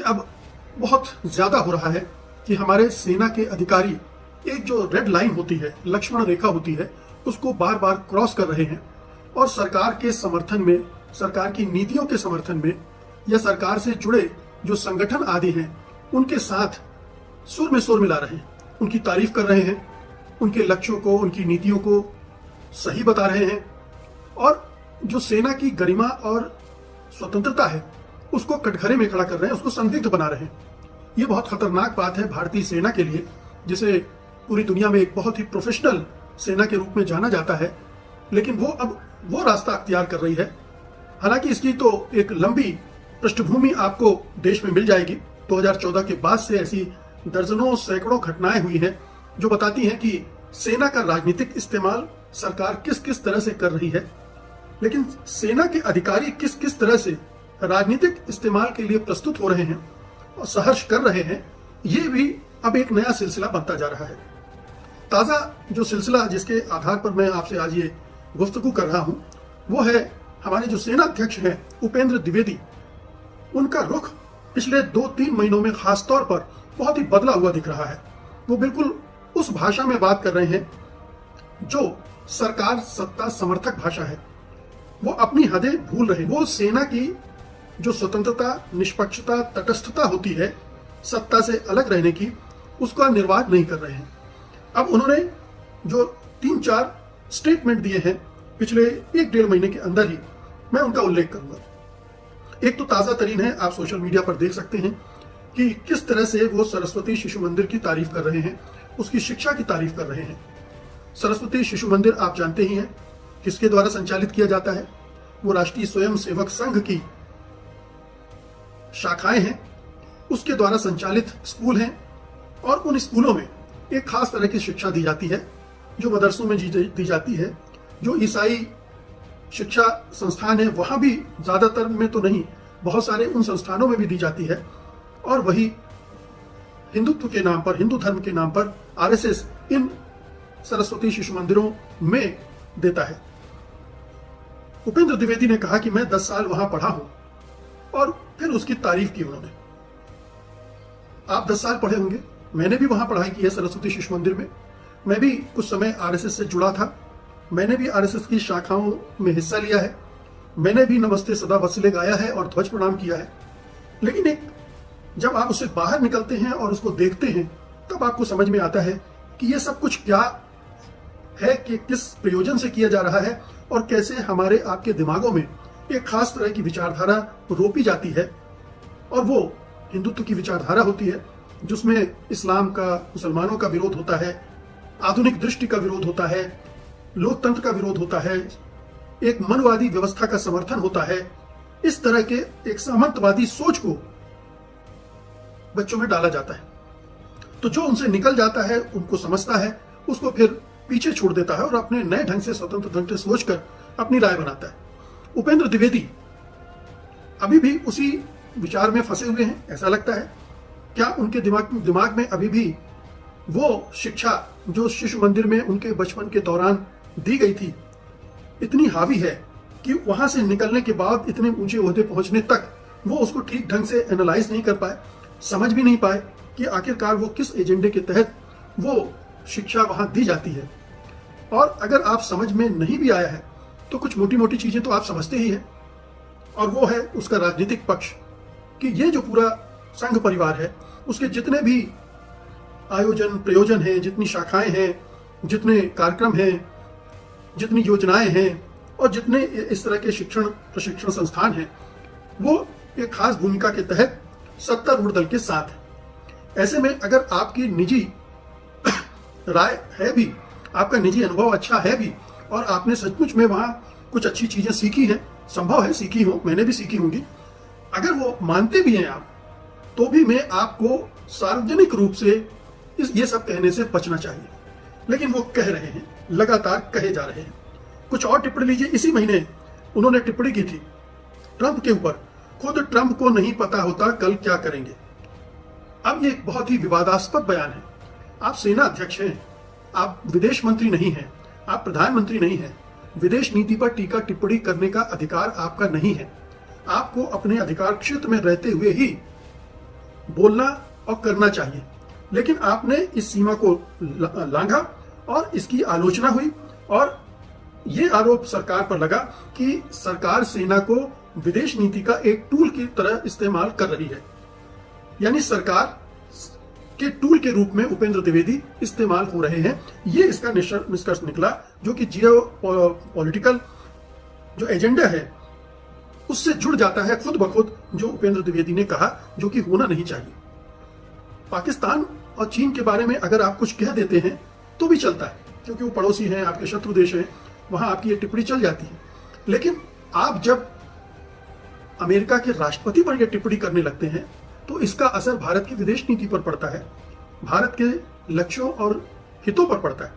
अब बहुत ज्यादा हो रहा है कि हमारे सेना के अधिकारी एक जो रेड लाइन होती है, लक्ष्मण रेखा होती है, उसको बार बार क्रॉस कर रहे हैं और सरकार के समर्थन में, सरकार की नीतियों के समर्थन में या सरकार से जुड़े जो संगठन आदि हैं उनके साथ सुर में सुर मिला रहे हैं, उनकी तारीफ कर रहे हैं, उनके लक्ष्यों को, उनकी नीतियों को सही बता रहे हैं और जो सेना की गरिमा और स्वतंत्रता है उसको कटघरे में खड़ा कर रहे हैं, उसको संदिग्ध बना रहे हैं। ये बहुत खतरनाक बात है भारतीय सेना के लिए, जिसे पूरी दुनिया में एक बहुत ही प्रोफेशनल सेना के रूप में जाना जाता है, लेकिन वो अब वो रास्ता अख्तियार कर रही है। हालांकि इसकी तो एक लंबी पृष्ठभूमि आपको देश में मिल जाएगी। 2014 के बाद से ऐसी दर्जनों सैकड़ों घटनाएं हुई हैं जो बताती हैं कि सेना का राजनीतिक इस्तेमाल सरकार किस किस तरह से कर रही है, लेकिन सेना के अधिकारी किस किस तरह से राजनीतिक इस्तेमाल के लिए प्रस्तुत हो रहे हैं और सहर्ष कर रहे हैं, ये भी अब एक नया सिलसिला बनता जा रहा है। ताजा जो सिलसिला जिसके आधार पर मैं आपसे आज ये गुफ्तगू कर रहा हूं, वो है हमारे जो सेना अध्यक्ष हैं उपेंद्र द्विवेदी। उनका रुख पिछले 2-3 महीनों में खासतौर पर बहुत ही बदला हुआ दिख रहा है। वो बिल्कुल उस भाषा में बात कर रहे हैं जो सरकार सत्ता समर्थक भाषा है। वो अपनी हदें भूल रहे हैं। वो सेना की जो स्वतंत्रता, निष्पक्षता, तटस्थता होती है सत्ता से अलग रहने की, उसका निर्वाह नहीं कर रहे हैं। अब उन्होंने जो 3-4 स्टेटमेंट दिए हैं पिछले 1-1.5 महीने के अंदर ही, मैं उनका उल्लेख करूंगा। एक तो ताजा तरीन है, आप सोशल मीडिया पर देख सकते हैं कि किस तरह से वो सरस्वती शिशु मंदिर की तारीफ कर रहे हैं, उसकी शिक्षा की तारीफ कर रहे हैं। सरस्वती शिशु मंदिर आप जानते ही हैं किसके द्वारा संचालित किया जाता है। वो राष्ट्रीय स्वयं सेवक संघ की शाखाएं हैं, उसके द्वारा संचालित स्कूल हैं और उन स्कूलों में एक खास तरह की शिक्षा दी जाती है जो मदरसों में दी जाती है। जो ईसाई शिक्षा संस्थान है वहां भी, ज्यादातर में तो नहीं, बहुत सारे उन संस्थानों में भी दी जाती है। और वही हिंदुत्व के नाम पर, हिंदू धर्म के नाम पर आरएसएस इन सरस्वती शिशु मंदिरों में देता है। उपेंद्र द्विवेदी ने कहा कि मैं 10 साल वहां पढ़ा हूं और फिर उसकी तारीफ की उन्होंने। आप 10 साल पढ़े होंगे, मैंने भी वहां पढ़ाई की है सरस्वती शिशु मंदिर में। मैं भी कुछ समय आरएसएस से जुड़ा था, मैंने भी आरएसएस की शाखाओं में हिस्सा लिया है, मैंने भी नमस्ते सदा वसले गाया है और ध्वज प्रणाम किया है। लेकिन एक जब आप उससे बाहर निकलते हैं और उसको देखते हैं तब आपको समझ में आता है कि ये सब कुछ क्या है, कि किस प्रयोजन से किया जा रहा है और कैसे हमारे आपके दिमागों में एक खास तरह की विचारधारा रोपी जाती है। और वो हिंदुत्व की विचारधारा होती है जिसमें इस्लाम का, मुसलमानों का विरोध होता है, आधुनिक दृष्टि का विरोध होता है, लोकतंत्र का विरोध होता है, एक मनवादी व्यवस्था का समर्थन होता है। इस तरह के एक सामंतवादी सोच को बच्चों में डाला जाता है। तो जो उनसे निकल जाता है, उनको समझता है, उसको फिर पीछे छोड़ देता है और अपने नए ढंग से, स्वतंत्र ढंग से सोचकर अपनी राय बनाता है। उपेंद्र द्विवेदी अभी भी उसी विचार में फंसे हुए हैं, ऐसा लगता है। क्या उनके दिमाग में अभी भी वो शिक्षा जो शिशु मंदिर में उनके बचपन के दौरान दी गई थी इतनी हावी है कि वहां से निकलने के बाद इतने ऊंचे ओहदे पहुंचने तक वो उसको ठीक ढंग से एनालाइज नहीं कर पाए, समझ भी नहीं पाए कि आखिरकार वो किस एजेंडे के तहत वो शिक्षा वहां दी जाती है। और अगर आप समझ में नहीं भी आया है तो कुछ मोटी मोटी चीजें तो आप समझते ही हैं, और वो है उसका राजनीतिक पक्ष, कि ये जो पूरा संघ परिवार है उसके जितने भी आयोजन प्रयोजन हैं, जितनी शाखाएं हैं, जितने कार्यक्रम हैं, जितनी योजनाएं हैं और जितने इस तरह के शिक्षण प्रशिक्षण संस्थान हैं, वो एक खास भूमिका के तहत सत्तारूढ़ दल के साथ है। ऐसे में अगर आपकी निजी राय है भी, आपका निजी अनुभव अच्छा है भी और आपने सचमुच में वहां कुछ अच्छी चीजें सीखी हैं, संभव है सीखी हो, मैंने भी सीखी होंगी, अगर वो मानते भी हैं आप, तो भी मैं आपको सार्वजनिक रूप से ये सब कहने से बचना चाहिए। लेकिन वो कह रहे हैं, लगातार कहे जा रहे हैं। कुछ और टिप्पणी लीजिए। इसी महीने उन्होंने टिप्पणी की थी ट्रंप के ऊपर, खुद ट्रंप को नहीं पता होता कल क्या करेंगे। अब ये एक बहुत ही विवादास्पद बयान है। आप सेना अध्यक्ष हैं, आप विदेश मंत्री नहीं हैं, आप प्रधानमंत्री नहीं हैं। विदेश नीति पर टीका टिप्पणी करने का अधिकार आपका नहीं है। आपको अपने अधिकार क्षेत्र में रहते हुए ही बोलना और करना चाहिए, लेकिन आपने इस सीमा को लांघा और इसकी आलोचना हुई और ये आरोप सरकार पर लगा कि सरकार सेना को विदेश नीति का एक टूल की तरह इस्तेमाल कर रही है, यानी सरकार के टूल के रूप में उपेंद्र द्विवेदी इस्तेमाल हो रहे हैं। ये इसका निष्कर्ष निकला, जो कि जियो पॉलिटिकल जो एजेंडा है उससे जुड़ जाता है खुद ब खुद जो उपेंद्र द्विवेदी ने कहा, जो कि होना नहीं चाहिए। पाकिस्तान और चीन के बारे में अगर आप कुछ कह देते हैं तो भी चलता है, क्योंकि वो पड़ोसी हैं, आपके शत्रु देश हैं, वहां आपकी ये टिप्पणी चल जाती है। लेकिन आप जब अमेरिका के राष्ट्रपति पर यह टिप्पणी करने लगते हैं तो इसका असर भारत की विदेश नीति पर पड़ता है, भारत के लक्ष्यों और हितों पर पड़ता है।